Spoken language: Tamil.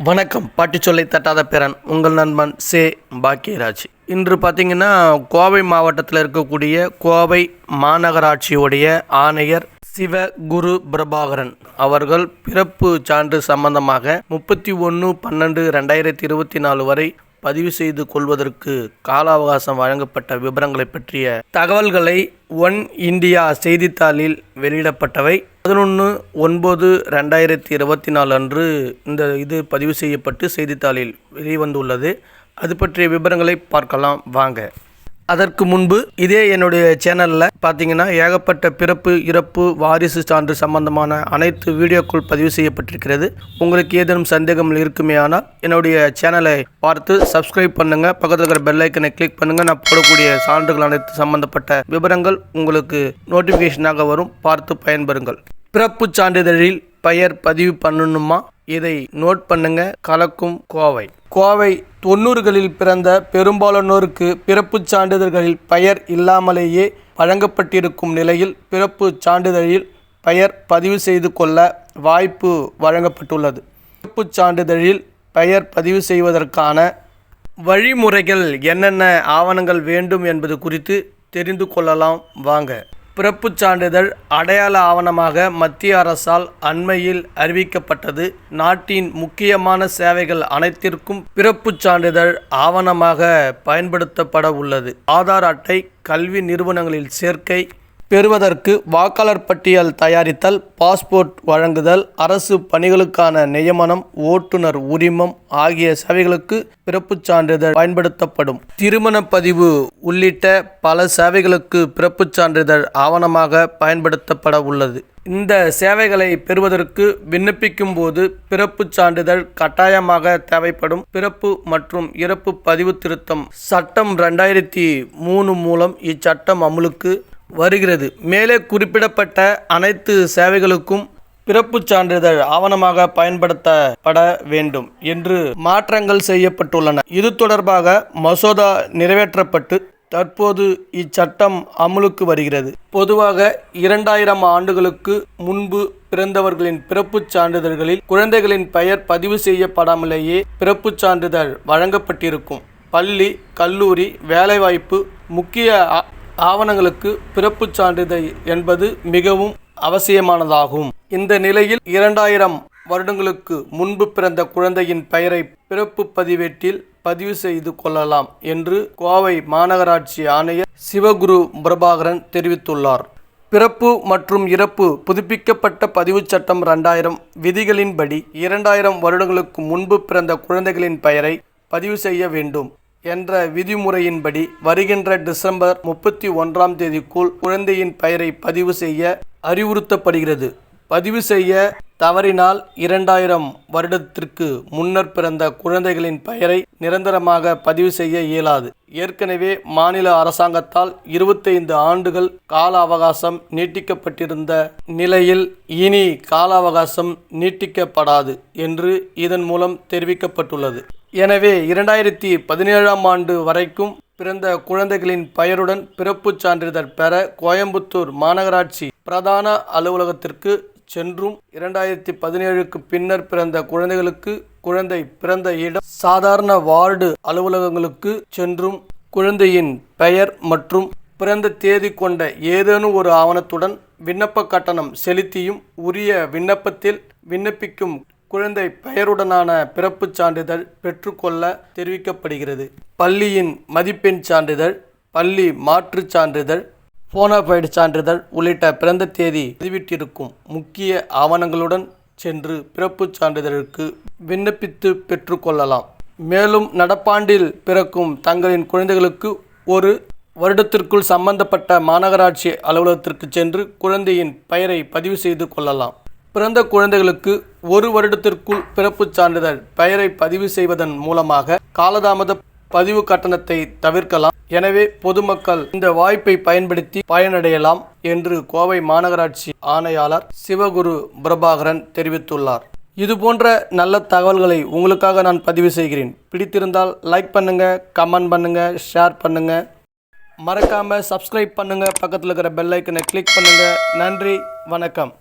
வணக்கம். பாட்டிச்சொல்லை தட்டாத பேரன் உங்கள் நண்பன் சே பாக்கியராஜ். இன்று பார்த்திங்கன்னா கோவை மாவட்டத்தில் இருக்கக்கூடிய கோவை மாநகராட்சியுடைய ஆணையர் சிவகுரு பிரபாகரன் அவர்கள் பிறப்பு சான்று சம்பந்தமாக 31/12/2024 வரை பதிவு செய்து கொள்வதற்கு கால அவகாசம் வழங்கப்பட்ட விவரங்களை பற்றிய தகவல்களை ஒன் இந்தியா செய்தித்தாளில் வெளியிடப்பட்டவை. 11/9/2024 அன்று இது பதிவு செய்யப்பட்டு செய்தித்தாளில் வெளிவந்துள்ளது. அது பற்றிய விவரங்களை பார்க்கலாம் வாங்க. அதற்கு முன்பு இதே என்னுடைய சேனலில் பார்த்தீங்கன்னா ஏகப்பட்ட பிறப்பு இறப்பு வாரிசு சான்று சம்பந்தமான அனைத்து வீடியோக்கள் பதிவு செய்யப்பட்டிருக்கிறது. உங்களுக்கு ஏதேனும் சந்தேகம் இருக்குமே ஆனால் என்னுடைய சேனலை பார்த்து சப்ஸ்கிரைப் பண்ணுங்கள். பக்கத்தில் இருக்கிற பெல் ஐக்கனை கிளிக் பண்ணுங்கள். நான் போடக்கூடிய சான்றுகள் அனைத்து சம்பந்தப்பட்ட விவரங்கள் உங்களுக்கு நோட்டிஃபிகேஷனாக வரும். பார்த்து பயன்பெறுங்கள். பிறப்பு சான்றிதழில் பெயர் பதிவு பண்ணணுமா? இதை நோட் பண்ணுங்க. கலக்கும் கோவை 90களில் பிறந்த பெரும்பாலானோருக்கு பிறப்புச் சான்றிதழ்களில் பெயர் இல்லாமலேயே வழங்கப்பட்டிருக்கும் நிலையில் பிறப்புச் சான்றிதழில் பெயர் பதிவு செய்து கொள்ள வாய்ப்பு வழங்கப்பட்டுள்ளது. பிறப்புச் சான்றிதழில் பெயர் பதிவு செய்வதற்கான வழிமுறைகள் என்னென்ன ஆவணங்கள் வேண்டும் என்பது குறித்து தெரிந்து கொள்ளலாம் வாங்க. பிறப்புச் சான்றிதழ் அடையாள ஆவணமாக மத்திய அரசால் அண்மையில் அறிவிக்கப்பட்டது. நாட்டின் முக்கியமான சேவைகள் அனைத்திற்கும் பிறப்புச் சான்றிதழ் ஆவணமாக பயன்படுத்தப்பட உள்ளது. ஆதார் அட்டை, கல்வி நிறுவனங்களில் சேர்க்கை பெறுவதற்கு வாக்காளர் பட்டியல் தயாரித்தல், பாஸ்போர்ட் வழங்குதல், அரசு பணிகளுக்கான நியமனம், ஓட்டுநர் உரிமம் ஆகிய சேவைகளுக்கு பிறப்புச் சான்றிதழ் பயன்படுத்தப்படும். திருமண பதிவு உள்ளிட்ட பல சேவைகளுக்கு பிறப்புச் சான்றிதழ் ஆவணமாக பயன்படுத்தப்பட உள்ளது. இந்த சேவைகளை பெறுவதற்கு விண்ணப்பிக்கும் போது பிறப்புச் சான்றிதழ் கட்டாயமாக தேவைப்படும். பிறப்பு மற்றும் இறப்பு பதிவு திருத்தம் சட்டம் 2003 மூலம் இச்சட்டம் அமுலுக்கு வருகிறது. மேலே குறிப்பிடப்பட்ட அனைத்து சேவைகளுக்கும் பிறப்புச் சான்றிதழ் ஆவணமாக பயன்படுத்தப்பட வேண்டும் என்று மாற்றங்கள் செய்யப்பட்டுள்ளன. இது தொடர்பாக மசோதா நிறைவேற்றப்பட்டு தற்போது இச்சட்டம் அமுலுக்கு வருகிறது. பொதுவாக 2000 ஆண்டுகளுக்கு முன்பு பிறந்தவர்களின் பிறப்புச் சான்றிதழ்களில் குழந்தைகளின் பெயர் பதிவு செய்யப்படாமலேயே பிறப்புச் சான்றிதழ் வழங்கப்பட்டிருக்கும். பள்ளி, கல்லூரி, வேலைவாய்ப்பு, முக்கிய ஆவணங்களுக்கு பிறப்புச் சான்றிதழ் என்பது மிகவும் அவசியமானதாகும். இந்த நிலையில் 2000 வருடங்களுக்கு முன்பு பிறந்த குழந்தையின் பெயரை பிறப்பு பதிவேட்டில் பதிவு செய்து கொள்ளலாம் என்று கோவை மாநகராட்சி ஆணையர் சிவகுரு பிரபாகரன் தெரிவித்துள்ளார். பிறப்பு மற்றும் இறப்பு புதுப்பிக்கப்பட்ட பதிவுச் சட்டம் 2000 விதிகளின்படி 2000 வருடங்களுக்கு முன்பு பிறந்த குழந்தைகளின் பெயரை பதிவு செய்ய வேண்டும் என்ற விதிமுறையின்படி வருகின்ற டிசம்பர் 31ஆம் தேதிக்குள் குழந்தையின் பெயரை பதிவு செய்ய அறிவுறுத்தப்படுகிறது. பதிவு செய்ய தவறினால் 2000 வருடத்திற்கு முன்னர் பிறந்த குழந்தைகளின் பெயரை நிரந்தரமாக பதிவு செய்ய இயலாது. ஏற்கனவே மாநில அரசாங்கத்தால் 25 ஆண்டுகள் கால அவகாசம் நீட்டிக்கப்பட்டிருந்த நிலையில் இனி கால அவகாசம் நீட்டிக்கப்படாது என்று இதன் மூலம் தெரிவிக்கப்பட்டுள்ளது. எனவே 2017ஆம் ஆண்டு வரைக்கும் பிறந்த குழந்தைகளின் பெயருடன் பிறப்புச் சான்றிதழ் பெற கோயம்புத்தூர் மாநகராட்சி பிரதான அலுவலகத்திற்கு சென்றும் 2017க்கு பின்னர் பிறந்த குழந்தைகளுக்கு குழந்தை பிறந்த இடம் சாதாரண வார்டு அலுவலகங்களுக்கு சென்றும் குழந்தையின் பெயர் மற்றும் பிறந்த தேதி கொண்ட ஏதேனும் ஒரு ஆவணத்துடன் விண்ணப்ப கட்டணம் செலுத்தியும் உரிய விண்ணப்பத்தில் விண்ணப்பிக்கும் குழந்தை பெயருடனான பிறப்புச் சான்றிதழ் பெற்றுக்கொள்ள தெரிவிக்கப்படுகிறது. பள்ளியின் மதிப்பெண் சான்றிதழ், பள்ளி மாற்றுச் சான்றிதழ், போனபைடு சான்றிதழ் உள்ளிட்ட பிறந்த தேதி பதிவிட்டிருக்கும் முக்கிய ஆவணங்களுடன் சென்று பிறப்புச் சான்றிதழுக்கு விண்ணப்பித்து பெற்றுக்கொள்ளலாம். மேலும் நடப்பாண்டில் பிறக்கும் தங்களின் குழந்தைகளுக்கு ஒரு வருடத்திற்குள் சம்பந்தப்பட்ட மாநகராட்சி அலுவலகத்திற்கு சென்று குழந்தையின் பெயரை பதிவு செய்து கொள்ளலாம். பிறந்த குழந்தைகளுக்கு ஒரு வருடத்திற்குள் பிறப்புச் சான்றிதழ் பெயரை பதிவு செய்வதன் மூலமாக காலதாமத பதிவு கட்டணத்தை தவிர்க்கலாம். எனவே பொதுமக்கள் இந்த வாய்ப்பை பயன்படுத்தி பயனடையலாம் என்று கோவை மாநகராட்சி ஆணையாளர் சிவகுரு பிரபாகரன் தெரிவித்துள்ளார். இதுபோன்ற நல்ல தகவல்களை உங்களுக்காக நான் பதிவு செய்கிறேன். பிடித்திருந்தால் லைக் பண்ணுங்க, கமெண்ட் பண்ணுங்க, ஷேர் பண்ணுங்க. மறக்காம சப்ஸ்கிரைப் பண்ணுங்க. பக்கத்தில் இருக்கிற பெல் ஐக்கனை கிளிக் பண்ணுங்க. நன்றி, வணக்கம்.